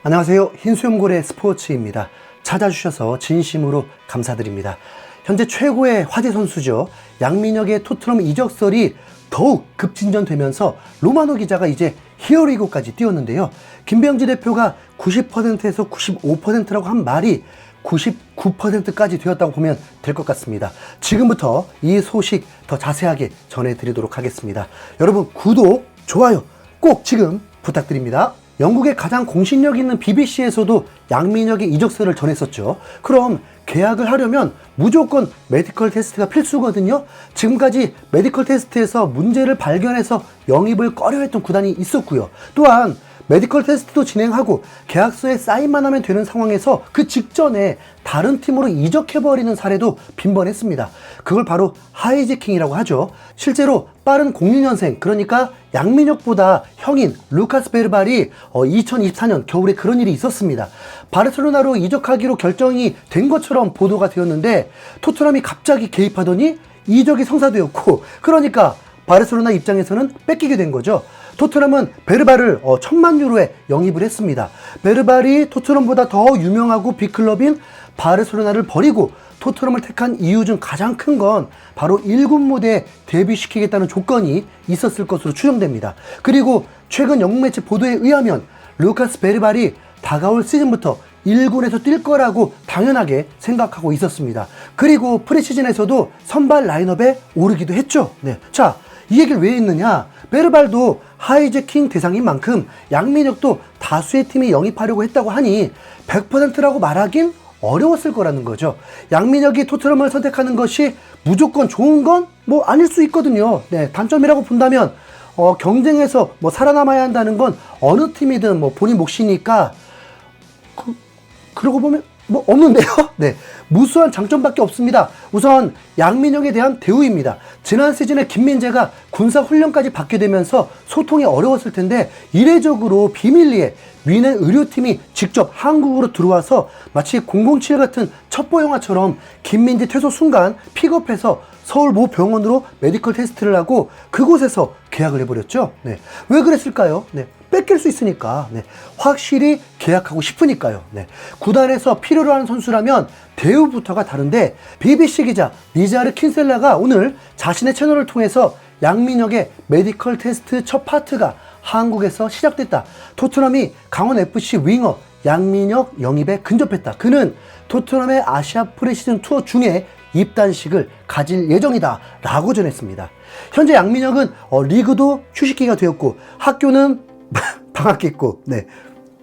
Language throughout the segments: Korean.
안녕하세요. 흰수염고래 스포츠입니다. 찾아주셔서 진심으로 감사드립니다. 현재 최고의 화제 선수죠. 양민혁의 토트넘 이적설이 더욱 급진전되면서 로마노 기자가 이제 히어리고까지 띄웠는데요. 김병지 대표가 90%에서 95%라고 한 말이 99%까지 되었다고 보면 될 것 같습니다. 지금부터 이 소식 더 자세하게 전해드리도록 하겠습니다. 여러분 구독, 좋아요 꼭 지금 부탁드립니다. 영국의 가장 공신력 있는 BBC에서도 양민혁의 이적설을 전했었죠. 그럼 계약을 하려면 무조건 메디컬 테스트가 필수거든요. 지금까지 메디컬 테스트에서 문제를 발견해서 영입을 꺼려했던 구단이 있었고요. 또한 메디컬 테스트도 진행하고 계약서에 사인만 하면 되는 상황에서 그 직전에 다른 팀으로 이적해버리는 사례도 빈번했습니다. 그걸 바로 하이제킹이라고 하죠. 실제로 빠른 06년생, 그러니까 양민혁보다 형인 루카스 베르발이 2024년 겨울에 그런 일이 있었습니다. 바르셀로나로 이적하기로 결정이 된 것처럼 보도가 되었는데 토트넘이 갑자기 개입하더니 이적이 성사되었고, 그러니까 바르셀로나 입장에서는 뺏기게 된 거죠. 토트넘은 베르발을 1000만 유로에 영입을 했습니다. 베르발이 토트넘보다 더 유명하고 빅클럽인 바르셀로나를 버리고 토트넘을 택한 이유 중 가장 큰 건 바로 1군 무대에 데뷔시키겠다는 조건이 있었을 것으로 추정됩니다. 그리고 최근 영국 매체 보도에 의하면 루카스 베르발이 다가올 시즌부터 1군에서 뛸 거라고 당연하게 생각하고 있었습니다. 그리고 프리시즌에서도 선발 라인업에 오르기도 했죠. 네. 자, 이 얘기를 왜 했느냐? 베르발도 하이제킹 대상인 만큼 양민혁도 다수의 팀이 영입하려고 했다고 하니 100%라고 말하긴 어려웠을 거라는 거죠. 양민혁이 토트넘을 선택하는 것이 무조건 좋은 건 아닐 수 있거든요. 네, 단점이라고 본다면 경쟁에서 살아남아야 한다는 건 어느 팀이든 본인 몫이니까 그러고 보면 없는데요. 네, 무수한 장점밖에 없습니다. 우선 양민혁에 대한 대우입니다. 지난 시즌에 김민재가 군사훈련까지 받게 되면서 소통이 어려웠을 텐데 이례적으로 비밀리에 위넨 의료팀이 직접 한국으로 들어와서 마치 007 같은 첩보 영화처럼 김민재 퇴소 순간 픽업해서 서울 모 병원으로 메디컬 테스트를 하고 그곳에서 계약을 해버렸죠. 네, 왜 그랬을까요? 네, 뺏길 수 있으니까. 네, 확실히 계약하고 싶으니까요. 네, 구단에서 필요로 하는 선수라면 대우부터가 다른데 BBC 기자 리자르 킨셀라가 오늘 자신의 채널을 통해서 양민혁의 메디컬 테스트 첫 파트가 한국에서 시작됐다. 토트넘이 강원FC 윙어 양민혁 영입에 근접했다. 그는 토트넘의 아시아 프리시즌 투어 중에 입단식을 가질 예정이다 라고 전했습니다. 현재 양민혁은 리그도 휴식기가 되었고 학교는 방학했고, 네,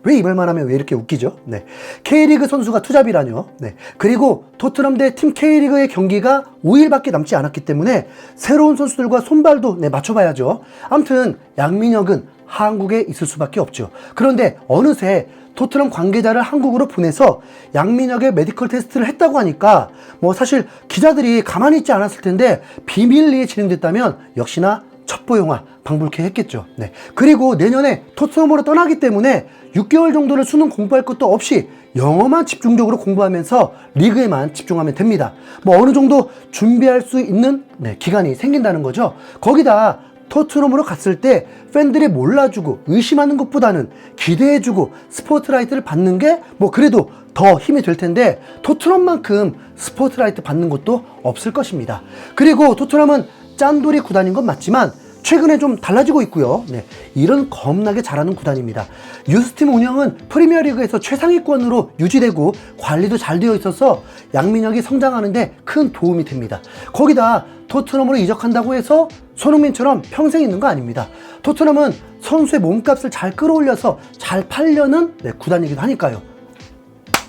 왜 이 말만 하면 왜 이렇게 웃기죠? 네, K리그 선수가 투잡이라뇨. 네, 그리고 토트넘 대 팀 K리그의 경기가 5일밖에 남지 않았기 때문에 새로운 선수들과 손발도 맞춰봐야죠. 아무튼 양민혁은 한국에 있을 수밖에 없죠. 그런데 어느새 토트넘 관계자를 한국으로 보내서 양민혁의 메디컬 테스트를 했다고 하니까 사실 기자들이 가만히 있지 않았을 텐데 비밀리에 진행됐다면 역시나 첩보영화 방불케 했겠죠. 네. 그리고 내년에 토트넘으로 떠나기 때문에 6개월 정도는 수능 공부할 것도 없이 영어만 집중적으로 공부하면서 리그에만 집중하면 됩니다. 어느 정도 준비할 수 있는 기간이 생긴다는 거죠. 거기다 토트넘으로 갔을 때 팬들이 몰라주고 의심하는 것보다는 기대해주고 스포트라이트를 받는 게 그래도 더 힘이 될 텐데 토트넘만큼 스포트라이트 받는 것도 없을 것입니다. 그리고 토트넘은 짠돌이 구단인 건 맞지만 최근에 좀 달라지고 있고요. 네, 이런 겁나게 잘하는 구단입니다. 유스팀 운영은 프리미어리그에서 최상위권으로 유지되고 관리도 잘 되어 있어서 양민혁이 성장하는데 큰 도움이 됩니다. 거기다 토트넘으로 이적한다고 해서 손흥민처럼 평생 있는 거 아닙니다. 토트넘은 선수의 몸값을 잘 끌어올려서 잘 팔려는 구단이기도 하니까요.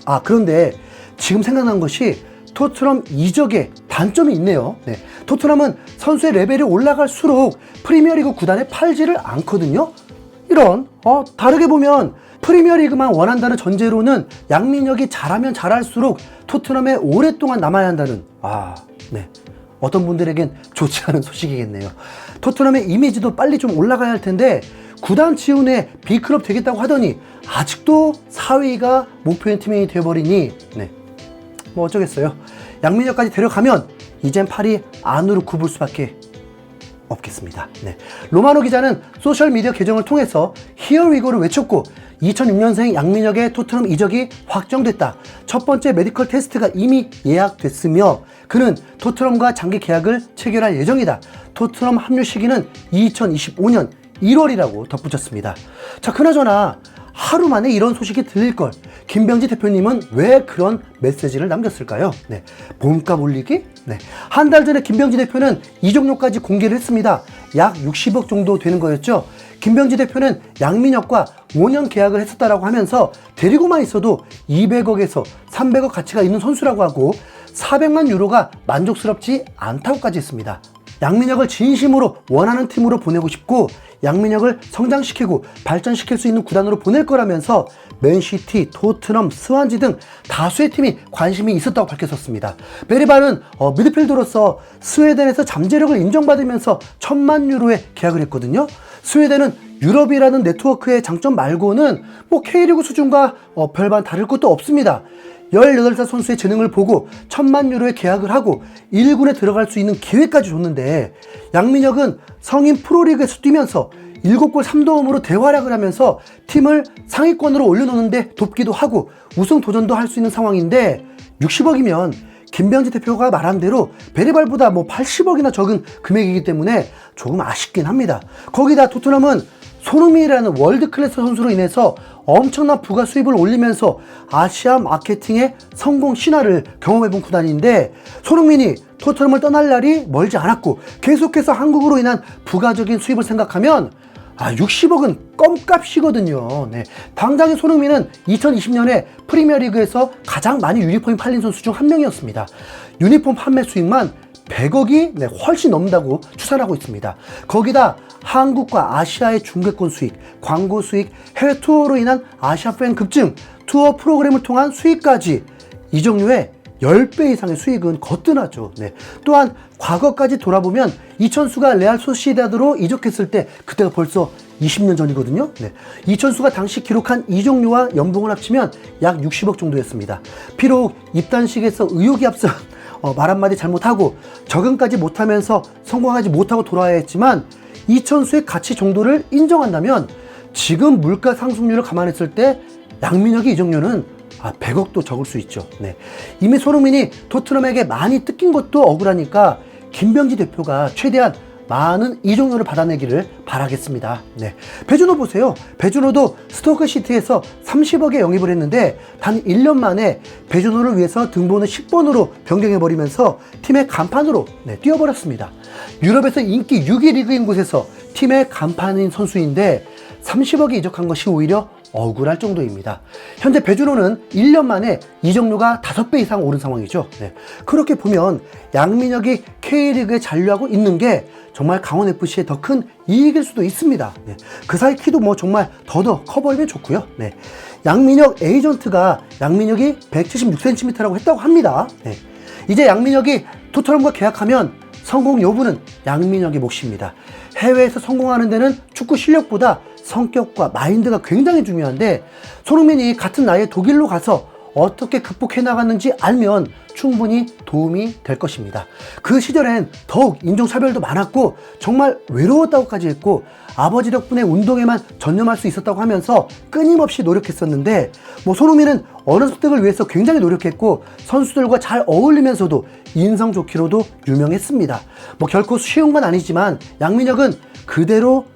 아, 그런데 지금 생각난 것이 토트넘 이적에 단점이 있네요. 네, 토트넘은 선수의 레벨이 올라갈수록 프리미어리그 구단에 팔지를 않거든요. 이런 다르게 보면 프리미어리그만 원한다는 전제로는 양민혁이 잘하면 잘할수록 토트넘에 오랫동안 남아야 한다는 네, 어떤 분들에겐 좋지 않은 소식이겠네요. 토트넘의 이미지도 빨리 좀 올라가야 할 텐데 구단 지훈에 B클럽 되겠다고 하더니 아직도 4위가 목표인 팀이 되어버리니 네, 어쩌겠어요. 양민혁까지 데려가면 이젠 팔이 안으로 굽을 수밖에 없겠습니다. 네. 로마노 기자는 소셜미디어 계정을 통해서 Here we go를 외쳤고 2006년생 양민혁의 토트넘 이적이 확정됐다. 첫 번째 메디컬 테스트가 이미 예약됐으며 그는 토트넘과 장기 계약을 체결할 예정이다. 토트넘 합류 시기는 2025년 1월이라고 덧붙였습니다. 자, 그나저나 하루 만에 이런 소식이 들릴걸. 김병지 대표님은 왜 그런 메시지를 남겼을까요? 네. 몸값 올리기? 네. 한 달 전에 김병지 대표는 이적료까지 공개를 했습니다. 약 60억 정도 되는 거였죠. 김병지 대표는 양민혁과 5년 계약을 했었다라고 하면서 데리고만 있어도 200억에서 300억 가치가 있는 선수라고 하고 400만 유로가 만족스럽지 않다고까지 했습니다. 양민혁을 진심으로 원하는 팀으로 보내고 싶고 양민혁을 성장시키고 발전시킬 수 있는 구단으로 보낼 거라면서 맨시티, 토트넘, 스완지 등 다수의 팀이 관심이 있었다고 밝혔었습니다. 베리바는 미드필더로서 스웨덴에서 잠재력을 인정받으면서 1000만 유로에 계약을 했거든요. 스웨덴은 유럽이라는 네트워크의 장점 말고는 K리그 수준과 별반 다를 것도 없습니다. 18살 선수의 재능을 보고 1000만 유로에 계약을 하고 1군에 들어갈 수 있는 기회까지 줬는데 양민혁은 성인 프로리그에서 뛰면서 7골 3도움으로 대활약을 하면서 팀을 상위권으로 올려놓는데 돕기도 하고 우승 도전도 할 수 있는 상황인데 60억이면 김병지 대표가 말한 대로 베리발보다 80억이나 적은 금액이기 때문에 조금 아쉽긴 합니다. 거기다 토트넘은 손흥민이라는 월드 클래스 선수로 인해서 엄청난 부가 수입을 올리면서 아시아 마케팅의 성공 신화를 경험해본 구단인데 손흥민이 토트넘을 떠날 날이 멀지 않았고 계속해서 한국으로 인한 부가적인 수입을 생각하면 60억은 껌값이거든요. 네. 당장의 손흥민은 2020년에 프리미어리그에서 가장 많이 유니폼이 팔린 선수 중 한 명이었습니다. 유니폼 판매 수익만 100억이 훨씬 넘는다고 추산하고 있습니다. 거기다 한국과 아시아의 중계권 수익, 광고 수익, 해외 투어로 인한 아시아 팬 급증, 투어 프로그램을 통한 수익까지 이적료의 10배 이상의 수익은 거뜬하죠. 네. 또한 과거까지 돌아보면 이천수가 레알 소시에다드로 이적했을 때 그때가 벌써 20년 전이거든요. 네. 이천수가 당시 기록한 이적료와 연봉을 합치면 약 60억 정도였습니다. 비록 입단식에서 의욕이 앞서 말 한마디 잘못하고 적응까지 못하면서 성공하지 못하고 돌아야 했지만 이천수의 가치 정도를 인정한다면 지금 물가 상승률을 감안했을 때 양민혁의 이적료는 100억도 적을 수 있죠. 네. 이미 손흥민이 토트넘에게 많이 뜯긴 것도 억울하니까 김병지 대표가 최대한 많은 이적료를 받아내기를 바라겠습니다. 네. 배준호 보세요. 배준호도 스토크시티에서 30억에 영입을 했는데 단 1년 만에 배준호를 위해서 등번호 10번으로 변경해버리면서 팀의 간판으로 뛰어버렸습니다. 유럽에서 인기 6위 리그인 곳에서 팀의 간판인 선수인데 30억에 이적한 것이 오히려 억울할 정도입니다. 현재 배준호는 1년 만에 이적료가 5배 이상 오른 상황이죠. 네. 그렇게 보면 양민혁이 K리그에 잔류하고 있는 게 정말 강원FC의 더 큰 이익일 수도 있습니다. 네. 그 사이 키도 정말 더더 커 보이면 좋고요. 네. 양민혁 에이전트가 양민혁이 176cm라고 했다고 합니다. 네. 이제 양민혁이 토트넘과 계약하면 성공 여부는 양민혁의 몫입니다. 해외에서 성공하는 데는 축구 실력보다 성격과 마인드가 굉장히 중요한데 손흥민이 같은 나이에 독일로 가서 어떻게 극복해 나갔는지 알면 충분히 도움이 될 것입니다. 그 시절엔 더욱 인종차별도 많았고 정말 외로웠다고까지 했고 아버지 덕분에 운동에만 전념할 수 있었다고 하면서 끊임없이 노력했었는데 손흥민은 어느 선택을 위해서 굉장히 노력했고 선수들과 잘 어울리면서도 인성 좋기로도 유명했습니다. 결코 쉬운 건 아니지만 양민혁은 그대로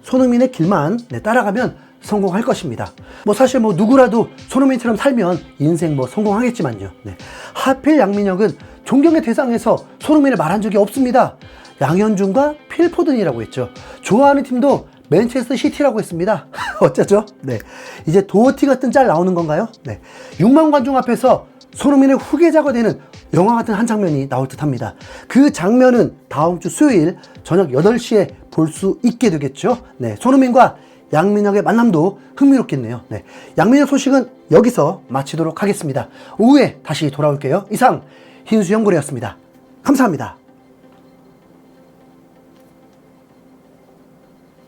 손흥민의 길만 따라가면 성공할 것입니다. 사실 누구라도 손흥민처럼 살면 인생 성공하겠지만요. 네. 하필 양민혁은 존경의 대상에서 손흥민을 말한 적이 없습니다. 양현준과 필포든이라고 했죠. 좋아하는 팀도 맨체스터 시티라고 했습니다. 어쩌죠? 네. 이제 도어티 같은 짤 나오는 건가요? 네. 6만 관중 앞에서 손흥민의 후계자가 되는 영화 같은 한 장면이 나올 듯 합니다. 그 장면은 다음 주 수요일 저녁 8시에 볼 수 있게 되겠죠. 네. 손흥민과 양민혁의 만남도 흥미롭겠네요. 네. 양민혁 소식은 여기서 마치도록 하겠습니다. 오후에 다시 돌아올게요. 이상 흰수염고래였습니다. 감사합니다.